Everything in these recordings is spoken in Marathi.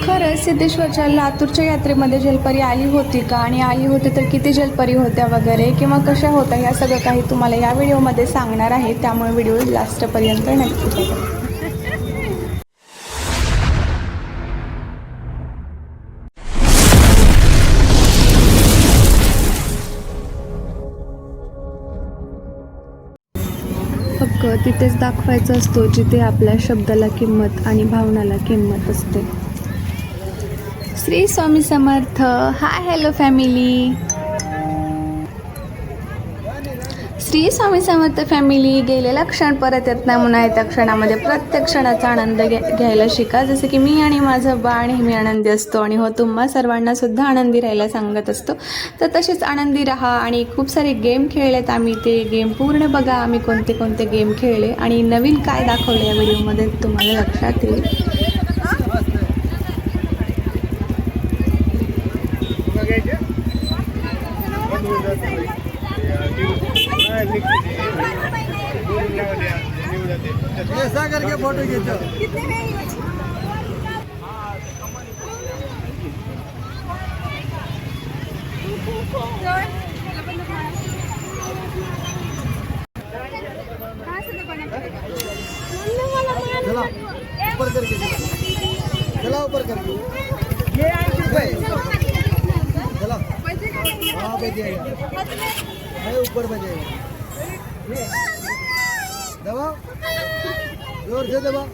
खरं सिद्धेश्वरच्या लातूरच्या यात्रेमध्ये जलपरी आली होती का, आणि आली होती तर किती जलपरी होत्या वगैरे, किंवा कशा होत्या, ह्या सगळं काही तुम्हाला या व्हिडिओमध्ये सांगणार आहे. त्यामुळे व्हिडिओ लास्टपर्यंत नक्की बघा. हक्क तिथेच दाखवायचा असतो जिथे आपल्या शब्दाला किंमत आणि भावनाला किंमत असते. Shri Swami Samarth. Hi hello family. Shri Swami Samarth family. गेलेला क्षण परत येत नाही म्हणून त्या क्षणामध्ये प्रत्येक क्षणाचा आनंद घ्यायला शिका. जसं की मी आणि माझं बाळ नेहमी आनंदी असतो, आणि हो तुम्हा सर्वांना सुद्धा आनंदी राहायला सांगत असतो. तर तसेच आनंदी राहा. आणि खूप सारे गेम खेळलेत आम्ही, ते गेम पूर्ण बघा आम्ही कोणते कोणते गेम खेळले आणि नवीन काय दाखवले या व्हिडिओमध्ये तुम्हाला लक्षात येईल. ऐसा करके फोटो खींचो. चला ऊपर करके चला ऊपर करके चला. हाँ बजेगा, ऊपर बजेगा. दबा जोर से दबा.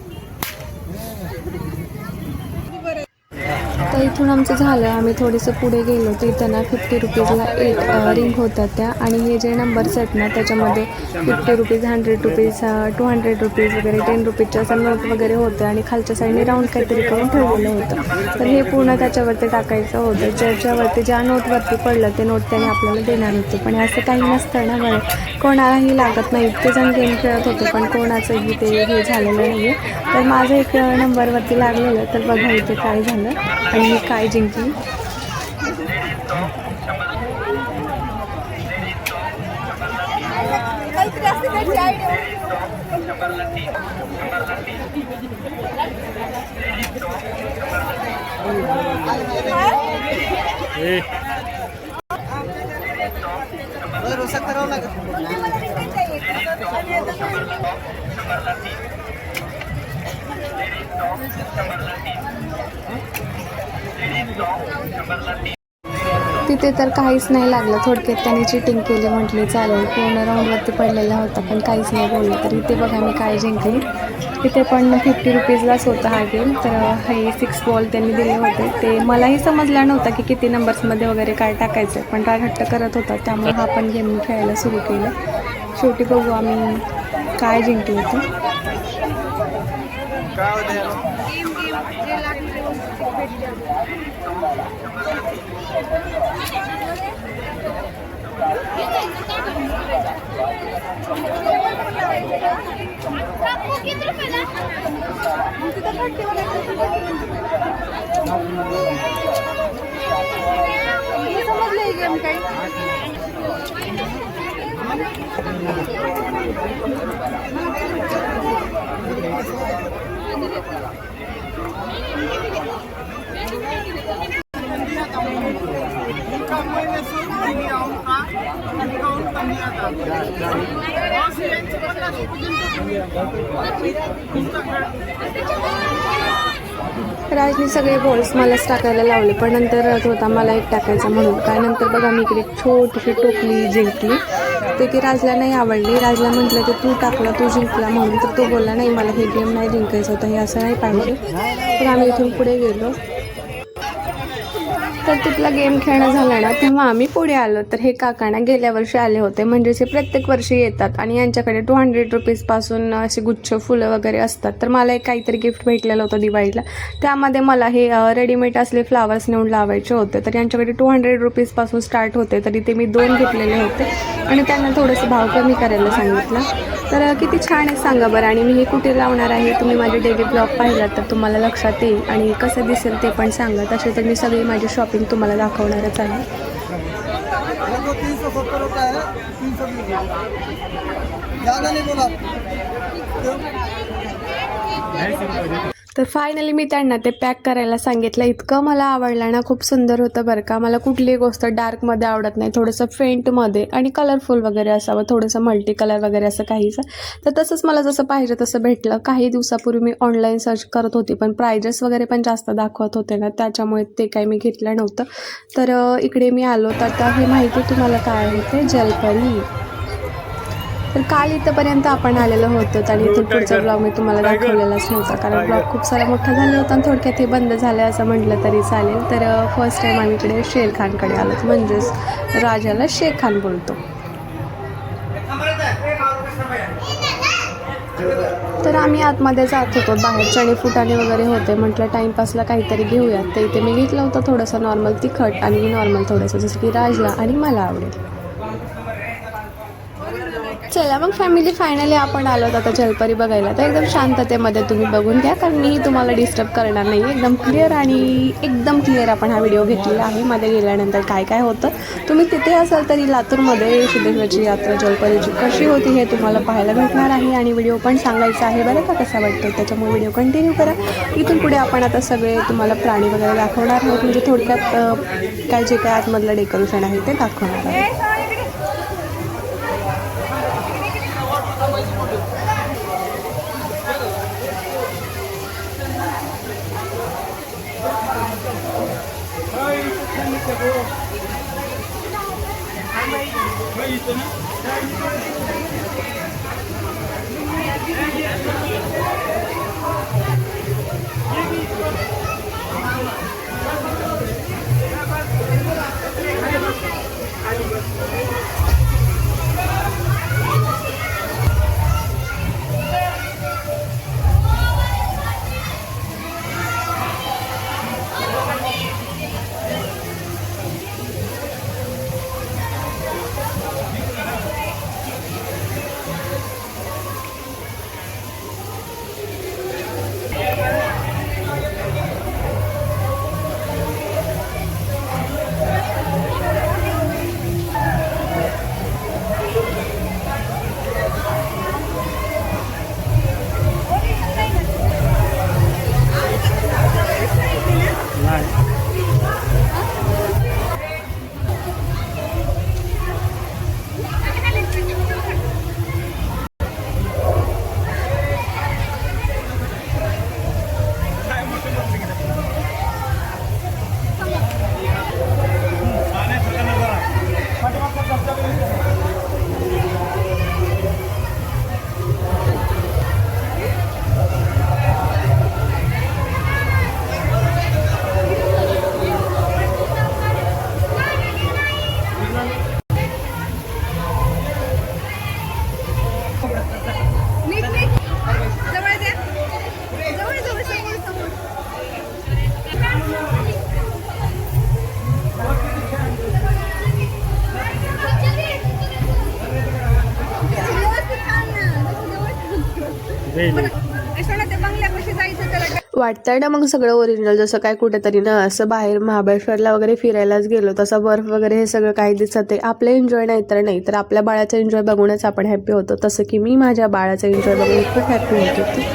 तर इथून आमचं झालं. आम्ही थोडंसं पुढे गेलो तर इथं ना 50 रुपीजला 8 रिंग होत्या त्या, आणि हे जे नंबर्स आहेत ना त्याच्यामध्ये 50 रुपीज, 100 रुपीज, 200 रुपीज वगैरे, 10 रुपीजच्या असं नोट वगैरे होतं, आणि खालच्या साईडने राऊंड काहीतरी करून ठेवलेलं होतं. तर हे पूर्ण त्याच्यावरती टाकायचं होतं. ज्याच्यावरती ज्या नोटवरती पडलं ते नोट त्याने आपल्याला देणार होते. पण असं काही नसतं ना बरं, कोणालाही लागत नाही. इतके जण गेम खेळत होते पण कोणाचंही ते हे झालेलं नाही आहे. तर माझं एक नंबरवरती लागलेलं. तर बघा इथे काय झालं आणि मी काय जिंकली. तिथे तर काहीच नाही लागलं. थोडक्यात त्याने चिटिंग केली म्हटली चालेल. पूर्ण राऊंडवरती पडलेला होता पण काहीच नाही बोललं. तर इथे बघा मी काय जिंकली. तिथे पण 50 रुपीजलाच होता हा गेम. तर हे 6 बॉल त्यांनी दिले होते. ते मलाही समजलं नव्हतं की किती नंबर्समध्ये वगैरे काय टाकायचं, पण काय हट्ट करत होता त्यामुळे हा पण गेम मी खेळायला सुरू केलं. शेवटी बघू आम्ही काय जिंकले होते. राजने सगळे बॉल्स मलाच टाकायला लावले, पण नंतर रथ होता मला एक टाकायचा म्हणून. काय नंतर बघा मी इकडे छोटीशी टोपली जिंकली. ते की राजला नाही आवडली. राजला म्हटलं की तू टाकला, तू जिंकला म्हणून. तर तो बोलला नाही मला हे गेम नाही जिंकायचं होतं, हे असं नाही पाहिजे. तर आम्ही इथून पुढे गेलो. तर तिथला गेम खेळणं झाला ना तेव्हा आम्ही पुढे आलो. तर हे काकांना गेल्या वर्षी आले होते, म्हणजे ते प्रत्येक वर्षी येतात आणि यांच्याकडे 200 रुपीजपासून असे गुच्छ फुलं वगैरे असतात. तर मला एक काहीतरी गिफ्ट भेटलेलं होतं दिवाळीला. त्यामध्ये मला हे रेडीमेड असले फ्लावर्स नेऊन लावायचे होते. तर यांच्याकडे 200 रुपीजपासून स्टार्ट होते. तरी ते मी 2 घेतलेले होते आणि त्यांना थोडंसं भाव कमी करायला सांगितलं. तर किती छान आहे सांगा बरं. आणि मी हे कुठे लावणार आहे, तुम्ही माझे डेली ब्लॉग पाहिला तर तुम्हाला लक्षात येईल. आणि कसं दिसेल ते पण सांगा. तसे तर मी सगळी माझी शॉपिंग तुम्हाला दाखवणारच आहे. तर फायनली मी त्यांना ते पॅक करायला सांगितलं. इतकं मला आवडलं ना, खूप सुंदर होतं बरं का. मला कुठलीही गोष्ट डार्कमध्ये आवडत नाही, थोडंसं फेंटमध्ये आणि कलरफुल वगैरे असावं, थोडंसं मल्टी कलर वगैरे असं काहीचं. तर तसंच मला जसं पाहिजे तसं भेटलं. काही दिवसापूर्वी मी ऑनलाईन सर्च करत होती, पण प्रायजेस वगैरे पण जास्त दाखवत होते ना, त्याच्यामुळे ते काही मी घेतलं नव्हतं. तर इकडे मी आलो. तर आता हे माहिती आहे तुम्हाला काय आहे ते जलपरी. तर काल इथंपर्यंत आपण आलेलो होतो आणि इथून पुढचा ब्लॉग मी तुम्हाला दाखवलेलाच नव्हता, कारण ब्लॉग खूप सारा मोठा झाला होता आणि थोडक्यात हे बंद झालं असं म्हटलं तरी चालेल. तर फर्स्ट टाईम आम्ही इकडे शेर खानकडे आलो, म्हणजेच राजाला शेख खान बोलतो. तर आम्ही आतमध्ये जात होतो. बाहेर चणे फुटाणे वगैरे होते. म्हटलं टाईमपासला काहीतरी घेऊयात. तर इथे मी घेतलं होतं थोडंसं नॉर्मल तिखट आणि नॉर्मल थोडंसं, जसं की राजला आणि मला आवडेल. चला मग फॅमिली, फायनली आपण आलो आता जलपरी बघायला. तर एकदम शांततेमध्ये तुम्ही बघून घ्या, कारण मीही तुम्हाला डिस्टर्ब करणार नाही. एकदम क्लिअर आणि एकदम क्लिअर आपण हा व्हिडिओ घेतलेला आहे. मध्ये गेल्यानंतर काय काय होतं, तुम्ही तिथे असाल तरी लातूरमध्ये सिद्धेश्वरची यात्रा जलपरीची कशी होती हे तुम्हाला पाहायला भेटणार आहे आणि व्हिडिओ पण सांगायचा आहे बरं का कसा वाटतो. त्याच्यामुळे व्हिडिओ कंटिन्यू करा. इथून पुढे आपण आता सगळे तुम्हाला प्राणी वगैरे दाखवणार आहोत, म्हणजे थोडक्यात काय जे काय आतमधलं डेकोरेशन आहे ते दाखवणार आहोत. वाटतंय ना मग सगळं ओरिजिनल, जसं काय कुठेतरी ना असं बाहेर महाबळेश्वरला वगैरे फिरायलाच गेलो तसं बर्फ वगैरे हे सगळं काही दिसत आहे. आपलं एन्जॉय नाही तर नाही, तर आपल्या बाळाचं एन्जॉय बघूनच आपण हॅप्पी होतो. तसं की मी माझ्या बाळाचं एन्जॉय बघून खूप हॅप्पी होत होती.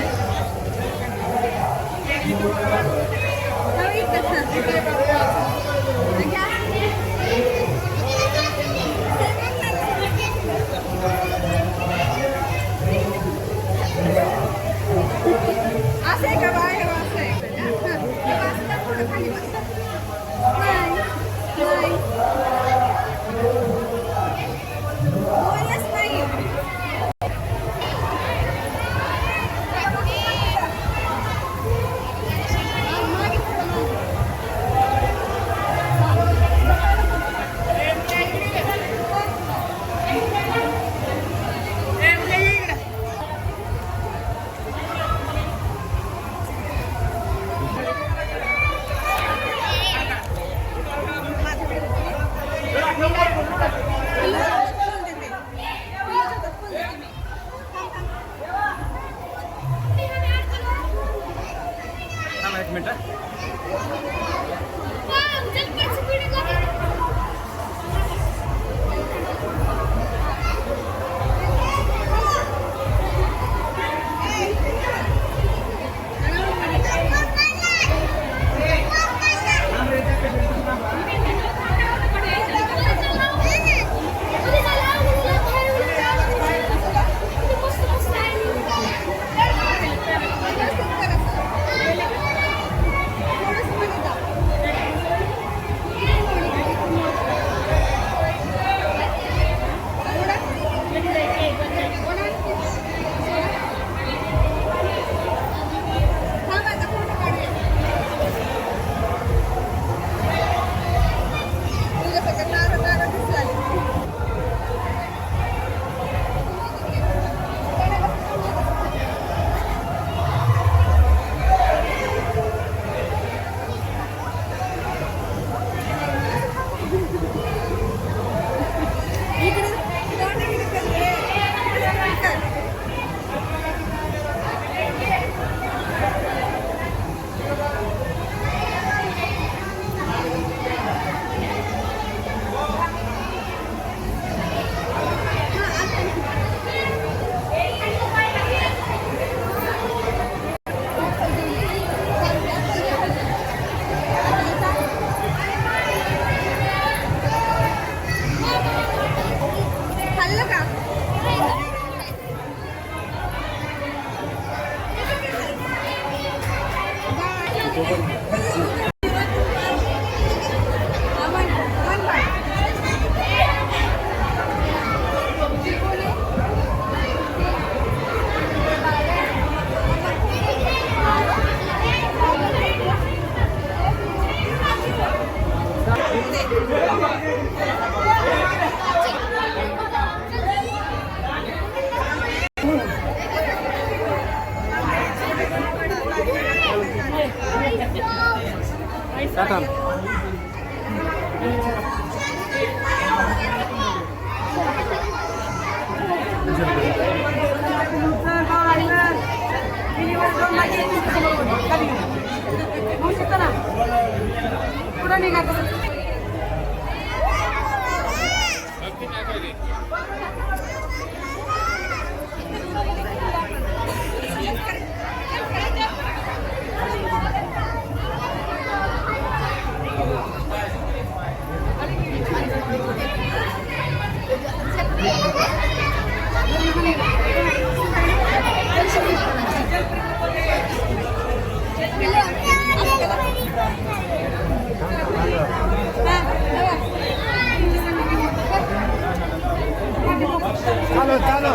चालो चालो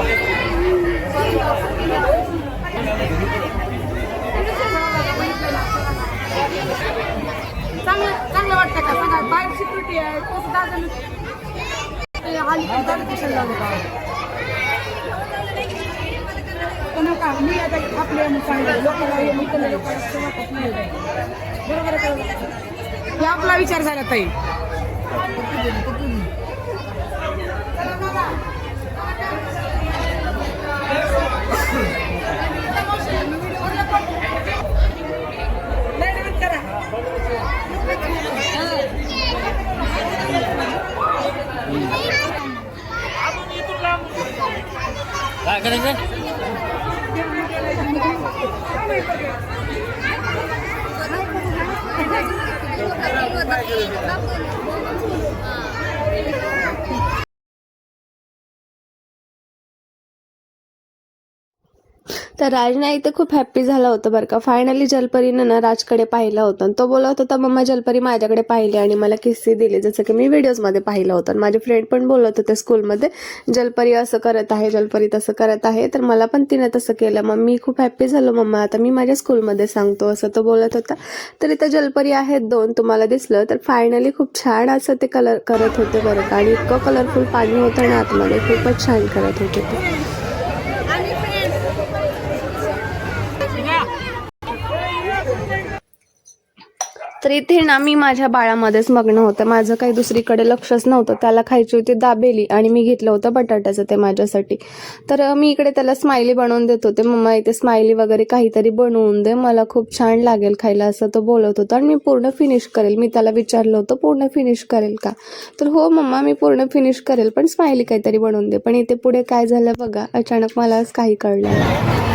चांगलं वाटतं का सांगा बाहेर सिक्युरिटी आहे कसं दादा हाली कशाला लावलं का नका मी आता आपल्या लोकांना वाटत नाही बरोबर हे आपला विचार झाला ताई काय करायचं तर राज ना इथे खूप हॅप्पी झाला होता बरं का. फायनली जलपरीनं ना राजकडे पाहिलं होतं आणि तो बोलत होता मम्मा जलपरी माझ्याकडे पाहिली आणि मला किस्से दिले जसं की मी व्हिडिओजमध्ये पाहिलं होतं. आणि माझे फ्रेंड पण बोलत होते स्कूलमध्ये जलपरी असं करत आहे जलपरी तसं करत आहे तर मला पण तिने तसं केलं. मग मी खूप हॅप्पी झालो मम्मा आता मी माझ्या स्कूलमध्ये सांगतो असं तो बोलत होता. तर इथं जलपरी आहेत 2 तुम्हाला दिसलं तर फायनली खूप छान असं ते कलर करत होते बरं का. आणि इतकं कलरफुल पाणी होतं ना आतमध्ये खूपच छान करत होते ते. तर इथे ना मी माझ्या बाळामध्येच मग्न होतं. माझं काही दुसरीकडे लक्षच नव्हतं. त्याला खायची होती दाबेली आणि मी घेतलं होतं बटाट्याचं ते माझ्यासाठी. तर मी इकडे त्याला स्माइली बनवून देत होते. मम्मा इथे स्माइली वगैरे काहीतरी बनवून दे मला खूप छान लागेल खायला असं तो बोलत होता. आणि मी पूर्ण फिनिश करेल मी त्याला विचारलं होतं पूर्ण फिनिश करेल का तर हो मम्मा मी पूर्ण फिनिश करेल पण स्माइली काहीतरी बनवून दे. पण इथे पुढे काय झालं बघा अचानक मला काही कळलं नाही.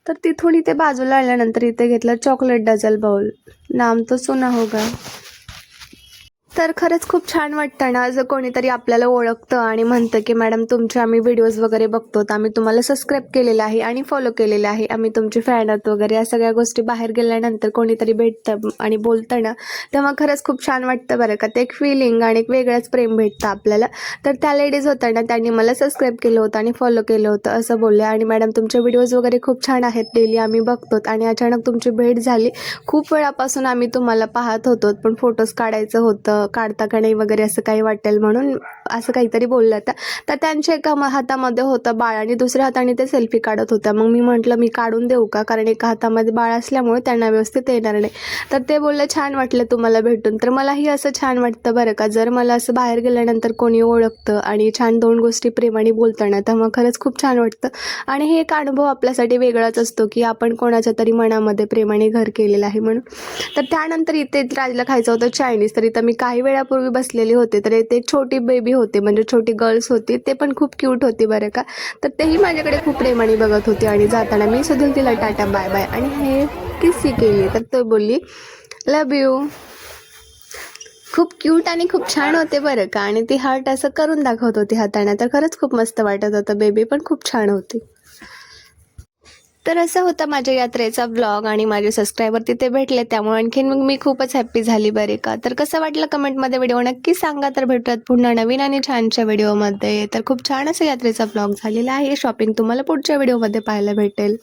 तर तिथून इथे बाजूला आल्यानंतर इथे घेतलं चॉकलेट डझल बाउल नाम तो सुना होगा. तर खरंच खूप छान वाटतं ना जर कोणीतरी आपल्याला ओळखतं आणि म्हणतं की मॅडम तुमचे आम्ही व्हिडिओज वगैरे बघतो आम्ही तुम्हाला सबस्क्राईब केलेलं आहे आणि फॉलो केलेलं आहे आम्ही तुमचे फॅन आहोत वगैरे या सगळ्या गोष्टी बाहेर गेल्यानंतर कोणीतरी भेटतं आणि बोलतं ना तेव्हा खरंच खूप छान वाटतं बरं का. ते एक फिलिंग आणि एक वेगळंच प्रेम भेटतं आपल्याला. तर त्या लेडीज होत्या ना त्यांनी मला सबस्क्राईब केलं होतं आणि फॉलो केलं होतं असं बोलले आणि मॅडम तुमचे व्हिडिओज वगैरे खूप छान आहेत डेली आम्ही बघतो आणि अचानक तुमची भेट झाली. खूप वेळापासून आम्ही तुम्हाला पाहत होतो पण फोटोज काढायचं होतं काढता का नाही वगैरे असं काही वाटेल म्हणून असं काहीतरी बोललं तर त्यांच्या एका हातामध्ये होतं बाळ आणि दुसऱ्या हाताने ते सेल्फी काढत होत्या. मग मी म्हटलं मी काढून देऊ का, कारण एका हातामध्ये बाळ असल्यामुळे त्यांना व्यवस्थित येणार नाही. तर ते बोलले छान वाटलं तुम्हाला भेटून. तर मलाही असं छान वाटतं बरं का, जर मला असं बाहेर गेल्यानंतर कोणी ओळखतं आणि छान 2 गोष्टी प्रेमाने बोलताना तर मग खरंच खूप छान वाटतं. आणि हे एक अनुभव आपल्यासाठी वेगळाच असतो की आपण कोणाच्या तरी मनामध्ये प्रेमाने घर केलेलं आहे म्हणून. तर त्यानंतर इथे राजला खायचं होतं चायनीज. तर इथं मी काही वेळापूर्वी बसलेली होते तर इथे एक छोटी बेबी होते, म्हणजे छोटी गर्ल्स होती, ते पण खूप क्यूट होती बरं का. तर तेही माझ्याकडे खूप प्रेमाने बघत होती आणि जाताना मी सुद्धा तिला टाटा बाय बाय आणि हे किस्सी केली. तर तो बोलली लव यू. खूप क्यूट आणि खूप छान होते बरं का. आणि ती हार्ट असं करून दाखवत होती हाताने, तर खरंच खूप मस्त वाटत होतं. बेबी पण खूप छान होती. तर असं होता माझ्या यात्रेचा व्लॉग आणि माझे सबस्क्रायबर तिथे भेटले, त्यामुळे आणखीन मग मी खूपच हॅप्पी झाली बरे का. तर कसं वाटलं कमेंटमध्ये व्हिडिओ नक्की सांगा. तर भेटूयात पुन्हा नवीन आणि छानच्या व्हिडिओमध्ये. तर खूप छान असं यात्रेचा व्लॉग झालेला आहे. शॉपिंग तुम्हाला पुढच्या व्हिडिओमध्ये पाहायला भेटेल.